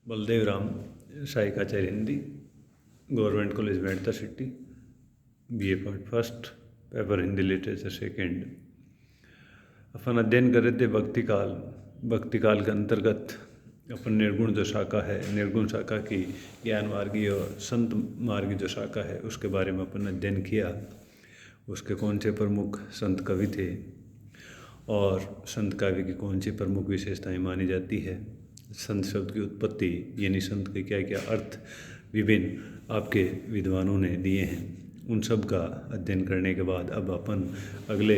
बलदेव राम शाइकाचार्य Hindi government college Merta city BA part first paper Hindi literature second. अपन अध्ययन कर रहे थे भक्ति काल के अंतर्गत अपन निर्गुण जो शाखा है, निर्गुण शाखा की ज्ञान मार्गी और संत मार्गी जो शाखा है उसके बारे में अपन अध्ययन किया। उसके कौन से प्रमुख संत कवि थे और संत काव्य की कौन सी प्रमुख विशेषताएं मानी जाती है, संत शब्द की उत्पत्ति यानी संत के क्या क्या अर्थ विभिन्न आपके विद्वानों ने दिए हैं, उन सब का अध्ययन करने के बाद अब अपन अगले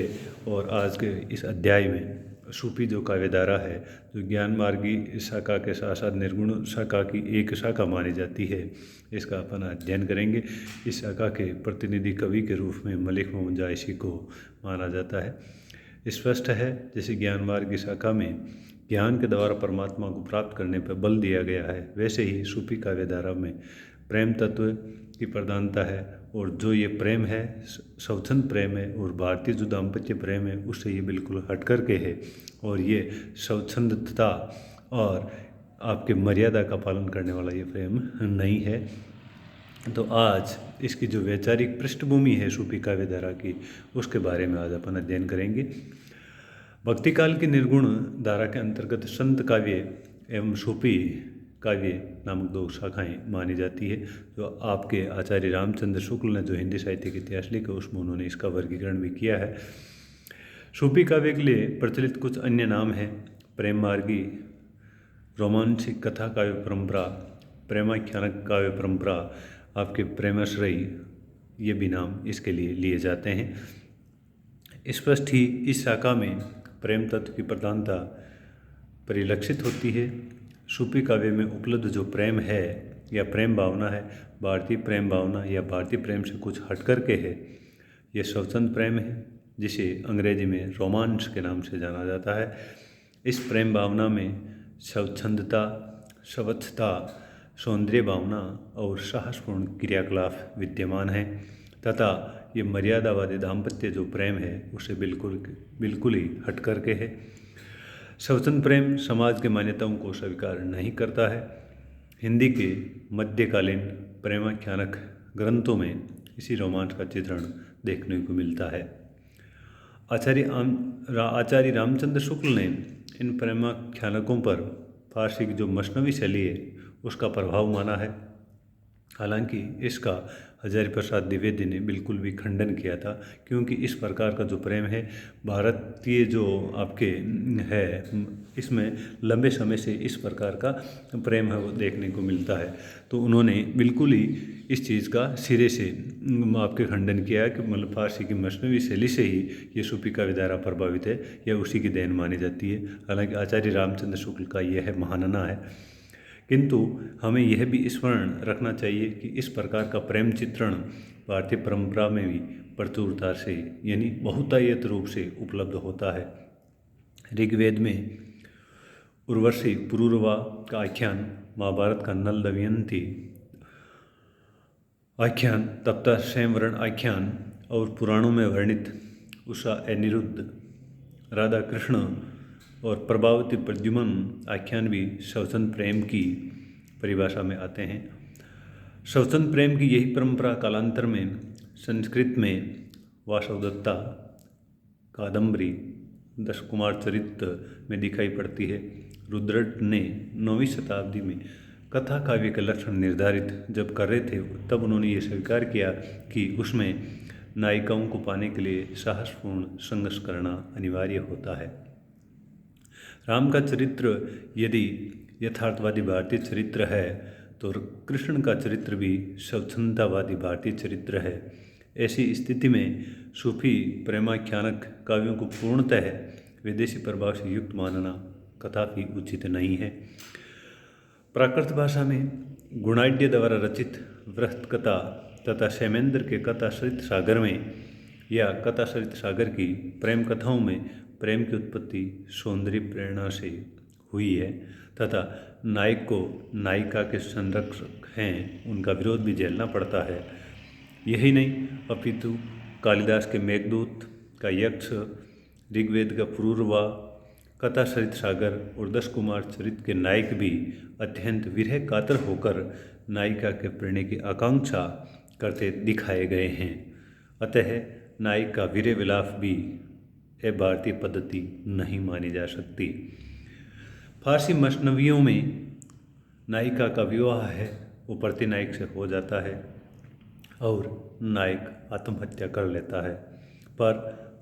और आज के इस अध्याय में सूफी जो काव्यधारा है, जो ज्ञान मार्गी शाखा के साथ साथ निर्गुण शाखा की एक शाखा मानी जाती है, इसका अपन अध्ययन करेंगे। इस शाखा के प्रतिनिधि कवि के रूप में मलिक मोहम्मद जायसी को माना जाता है। स्पष्ट है जैसे ज्ञान मार्ग की शाखा में ज्ञान के द्वारा परमात्मा को प्राप्त करने पर बल दिया गया है, वैसे ही सूफी काव्यधारा में प्रेम तत्व की प्रधानता है। और जो ये प्रेम है स्वच्छंद प्रेम है और भारतीय जो दाम्पत्य प्रेम है उससे ये बिल्कुल हट कर के है और ये स्वच्छंदता और आपके मर्यादा का पालन करने वाला ये प्रेम नहीं है। तो आज इसकी जो वैचारिक पृष्ठभूमि है सूफी काव्यधारा की, उसके बारे में आज अपन अध्ययन करेंगे। भक्ति काल की निर्गुण धारा के अंतर्गत संत काव्य एवं सूफी काव्य नामक दो शाखाएं मानी जाती है, जो आपके आचार्य रामचंद्र शुक्ल ने जो हिंदी साहित्य के इतिहास लिखा उसमें उन्होंने इसका वर्गीकरण भी किया है। सूफी काव्य के लिए प्रचलित कुछ अन्य नाम हैं: प्रेम मार्गी, रोमांसिक कथा काव्य परंपरा, प्रेमाख्यानक काव्य परंपरा, आपके प्रेमाश्रयी, ये भी नाम इसके लिए लिए जाते हैं। स्पष्ट ही इस शाखा में प्रेम तत्व की प्रधानता परिलक्षित होती है। सूफी काव्य में उपलब्ध जो प्रेम है या प्रेम भावना है, भारतीय प्रेम भावना या भारतीय प्रेम से कुछ हट कर के है। ये स्वच्छंद प्रेम है जिसे अंग्रेजी में रोमांस के नाम से जाना जाता है। इस प्रेम भावना में स्वच्छंदता, स्वच्छता, सौंदर्य भावना और साहसपूर्ण क्रियाकलाप विद्यमान हैं तथा ये मर्यादावादी दाम्पत्य जो प्रेम है उसे बिल्कुल ही हट कर के है। स्वच्छंद प्रेम समाज के मान्यताओं को स्वीकार नहीं करता है। हिंदी के मध्यकालीन प्रेमाख्यानक ग्रंथों में इसी रोमांस का चित्रण देखने को मिलता है। आचार्य रामचंद्र शुक्ल ने इन प्रेमाख्यानकों पर फारसी की जो मसनवी शैली है उसका प्रभाव माना है। हालांकि इसका हजारी प्रसाद द्विवेदी ने बिल्कुल भी खंडन किया था, क्योंकि इस प्रकार का जो प्रेम है भारतीय जो आपके है इसमें लंबे समय से इस प्रकार का प्रेम है वो देखने को मिलता है। तो उन्होंने बिल्कुल ही इस चीज़ का सिरे से आपके खंडन किया है कि मतलब फारसी की मसनवी शैली से ही ये सूफी काव्यधारा प्रभावित है या उसी की देन मानी जाती है। हालांकि आचार्य रामचंद्र शुक्ल का यह महानना है, किंतु हमें यह भी स्मरण रखना चाहिए कि इस प्रकार का प्रेम चित्रण भारतीय परंपरा में भी प्रचुरता से यानी बहुतायत रूप से उपलब्ध होता है। ऋग्वेद में उर्वशी पुरूरवा का आख्यान, महाभारत का नल दमयंती आख्यान, तप्ता स्वयंवरण आख्यान और पुराणों में वर्णित उषा अनिरुद्ध, राधा कृष्ण और प्रभावती प्रद्युम्न आख्यान भी स्वच्छंद प्रेम की परिभाषा में आते हैं। स्वच्छंद प्रेम की यही परंपरा कालांतर में संस्कृत में वासवदत्ता, कादम्बरी, दश कुमार चरित्र में दिखाई पड़ती है। रुद्रट ने 9वीं शताब्दी में कथा काव्य के लक्षण निर्धारित जब कर रहे थे तब उन्होंने ये स्वीकार किया कि उसमें नायिकाओं को पाने के लिए साहसपूर्ण संघर्ष करना अनिवार्य होता है। राम का चरित्र यदि यथार्थवादी भारतीय चरित्र है तो कृष्ण का चरित्र भी स्वच्छंदतावादी भारतीय चरित्र है। ऐसी स्थिति में सूफी प्रेमाख्यानक काव्यों को पूर्णतः विदेशी प्रभाव से युक्त मानना कदापि उचित नहीं है। प्राकृत भाषा में गुणाढ्य द्वारा रचित वृहत कथा तथा क्षेमेंद्र के कथा सरित सागर में या कथा सरित सागर की प्रेम कथाओं में प्रेम की उत्पत्ति सौंदर्य प्रेरणा से हुई है तथा नायक को नायिका के संरक्षक हैं उनका विरोध भी झेलना पड़ता है। यही नहीं अपितु कालिदास के मेघदूत का यक्ष, ऋग्वेद का पुरूरवा, कथा सरित सागर और 10 कुमार चरित के नायक भी अत्यंत विरह कातर होकर नायिका के प्रणय की आकांक्षा करते दिखाए गए हैं। अतः नायक का वीर विलाप भी यह भारतीय पद्धति नहीं मानी जा सकती। फारसी मसनवियों में नायिका का विवाह है वो प्रतिनायक से हो जाता है और नायक आत्महत्या कर लेता है, पर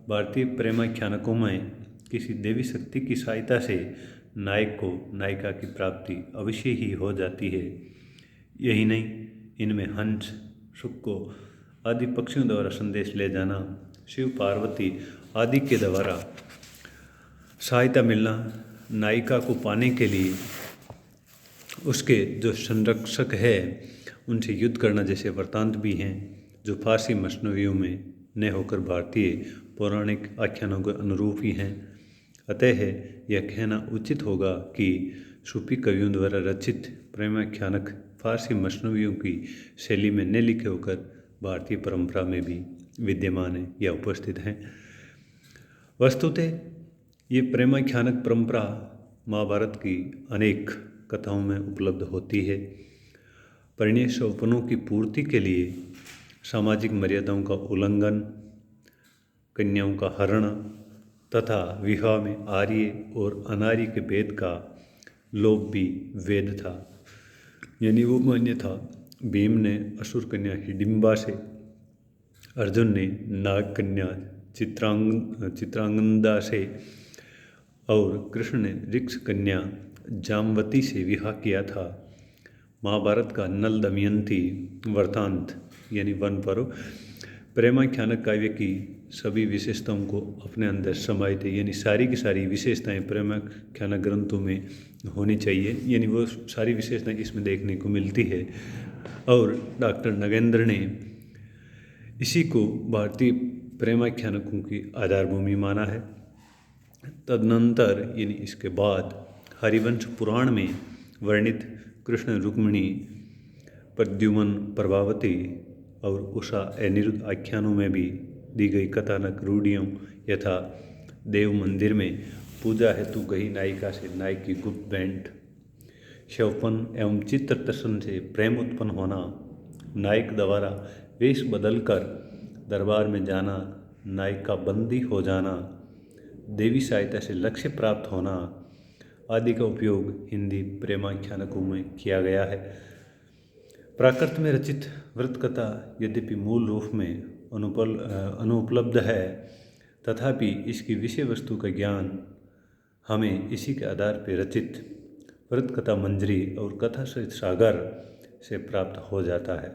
भारतीय प्रेमाख्यानकों में किसी देवी शक्ति की सहायता से नायक को नायिका की प्राप्ति अवश्य ही हो जाती है। यही नहीं, इनमें हंस, शुक्को आदि पक्षियों द्वारा संदेश ले जाना, शिव पार्वती आदि के द्वारा सहायता मिलना, नायिका को पाने के लिए उसके जो संरक्षक है उनसे युद्ध करना जैसे वृत्तांत भी हैं, जो फारसी मसनवियों में न होकर भारतीय पौराणिक आख्यानों के अनुरूप ही हैं। अतः यह कहना उचित होगा कि सूफी कवियों द्वारा रचित प्रेमाख्यानक फारसी मसनवियों की शैली में न लिखे होकर भारतीय परंपरा में भी विद्यमान है या उपस्थित हैं। वस्तुतः ये प्रेमाख्यानक परंपरा महाभारत की अनेक कथाओं में उपलब्ध होती है। परिणय सपनों की पूर्ति के लिए सामाजिक मर्यादाओं का उल्लंघन, कन्याओं का हरण तथा विवाह में आर्य और अनार्य के भेद का लोप भी वेद था, यानी वो मान्य था। भीम ने असुर कन्या हिडिंबा से, अर्जुन ने नाग कन्या चित्रांगदा से और कृष्ण ने ऋक्ष कन्या जामवती से विवाह किया था। महाभारत का नल दमयंती वृत्तांत यानी वन पर्व प्रेमाख्यानक काव्य की सभी विशेषताओं को अपने अंदर समाये थे, यानी सारी की सारी विशेषताएं प्रेमाख्यानक ग्रंथों में होनी चाहिए, यानी वो सारी विशेषताएं इसमें देखने को मिलती है। और डॉक्टर नगेंद्र ने इसी को भारतीय प्रेमाख्यानकों की आधारभूमि माना है। तदनंतर यानी इसके बाद हरिवंश पुराण में वर्णित कृष्ण रुक्मिणी, प्रद्युम्न, प्रभावती और उषा अनिरुद्ध आख्यानों में भी दी गई कथानक रूढ़ियों यथा देव मंदिर में पूजा हेतु गई नायिका से नायक की गुप्त भेंट, शवपन एवं चित्र दर्शन से प्रेम उत्पन्न होना, नायक द्वारा वेश बदलकर दरबार में जाना, नायक का बंदी हो जाना, देवी सहायता से लक्ष्य प्राप्त होना आदि का उपयोग हिंदी प्रेमाख्यानकों में किया गया है। प्राकृत में रचित व्रत कथा यद्यपि मूल रूप में अनुपलब्ध है, तथापि इसकी विषय वस्तु का ज्ञान हमें इसी के आधार पर रचित व्रत कथा मंजरी और कथा सरित सागर से प्राप्त हो जाता है।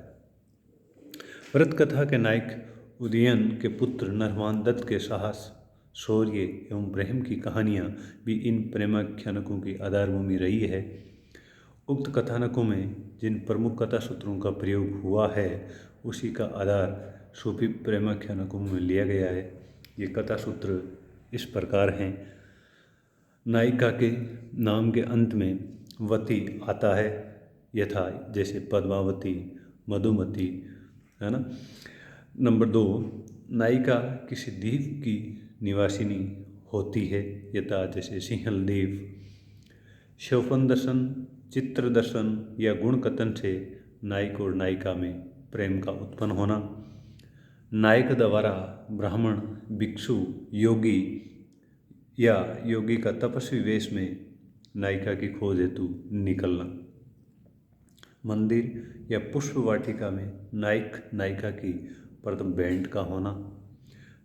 व्रत कथा के नायक उदयन के पुत्र नरवान दत्त के साहस, शौर्य एवं प्रेम की कहानियाँ भी इन प्रेमाख्यानकों की आधारभूमि रही है। उक्त कथानकों में जिन प्रमुख कथा सूत्रों का प्रयोग हुआ है उसी का आधार सूफी प्रेमाख्यानकों में लिया गया है। ये कथा सूत्र इस प्रकार हैं। नायिका के नाम के अंत में वती आता है, यथा जैसे पद्मावती, मधुमती, है ना। नंबर 2, नायिका किसी द्वीप की निवासिनी होती है, यथा जैसे सिंहल द्वीप। शवपन दर्शन, चित्र दर्शन या गुण कथन से नायक और नायिका में प्रेम का उत्पन्न होना, नायक द्वारा ब्राह्मण, भिक्षु, योगी या योगी का तपस्वी वेश में नायिका की खोज हेतु निकलना, मंदिर या पुष्प वाटिका में नायक नायिका की प्रथम भेंट का होना,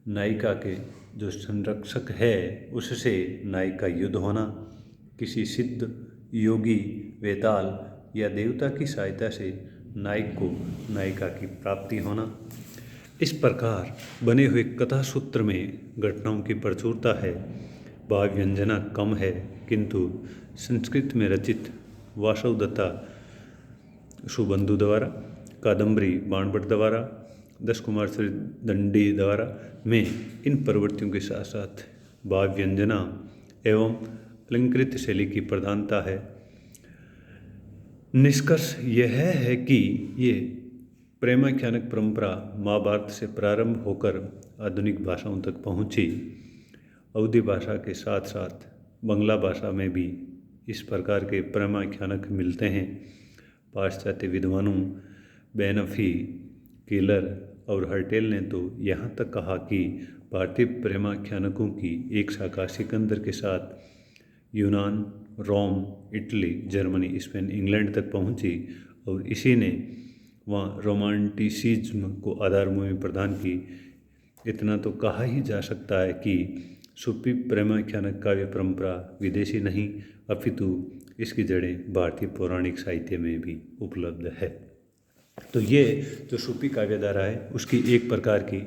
नायिका के जो संरक्षक है उससे नायक का युद्ध होना, किसी सिद्ध, योगी, वेताल या देवता की सहायता से नायक को नायिका की प्राप्ति होना। इस प्रकार बने हुए कथा सूत्र में घटनाओं की प्रचुरता है, भाव व्यंजना कम है, किंतु संस्कृत में रचित वासवदत्ता सुबंधु द्वारा, कादम्बरी बाणभट्ट द्वारा, 10 कुमार दंडी द्वारा में इन प्रवृत्तियों के साथ साथ भाव व्यंजना एवं अलंकृत शैली की प्रधानता है। निष्कर्ष यह है कि ये प्रेमाख्यानक परंपरा महाभारत से प्रारंभ होकर आधुनिक भाषाओं तक पहुँची। अवधी भाषा के साथ साथ बंगला भाषा में भी इस प्रकार के प्रेमाख्यानक मिलते हैं। पाश्चात्य विद्वानों बेनफी, केलर और हर्टेल ने तो यहाँ तक कहा कि भारतीय प्रेमाख्यानकों की एक शाखा सिकंदर के साथ यूनान, रोम, इटली, जर्मनी, स्पेन, इंग्लैंड तक पहुँची और इसी ने वहाँ रोमांटिसिज्म को आधारभूमि प्रदान की। इतना तो कहा ही जा सकता है कि सूफी प्रेमाख्यानक काव्य परंपरा विदेशी नहीं अपितु इसकी जड़ें भारतीय पौराणिक साहित्य में भी उपलब्ध है। तो ये जो सूफी काव्यधारा है उसकी एक प्रकार की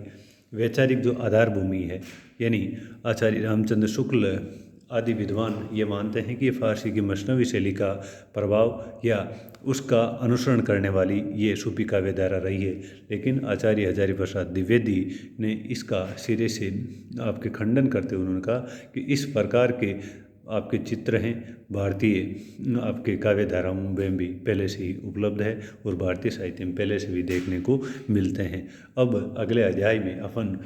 वैचारिक जो आधार भूमि है, यानी आचार्य रामचंद्र शुक्ल आदि विद्वान ये मानते हैं कि ये फारसी की मसनवी शैली का प्रभाव या उसका अनुसरण करने वाली ये सूफी काव्यधारा रही है। लेकिन आचार्य हजारी प्रसाद द्विवेदी ने इसका सिरे से आपके खंडन करते हुए उन्होंने कहा कि इस प्रकार के आपके चित्र हैं भारतीय आपके काव्यधाराओं में भी पहले से ही उपलब्ध है और भारतीय साहित्य में पहले से भी देखने को मिलते हैं। अब अगले अध्याय में अपन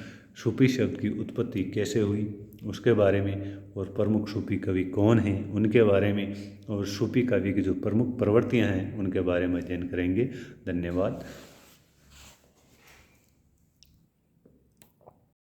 सूफी शब्द की उत्पत्ति कैसे हुई उसके बारे में और प्रमुख सूफी कवि कौन हैं उनके बारे में और सूफी काव्य की जो प्रमुख प्रवृत्तियां हैं उनके बारे में अध्ययन करेंगे। धन्यवाद।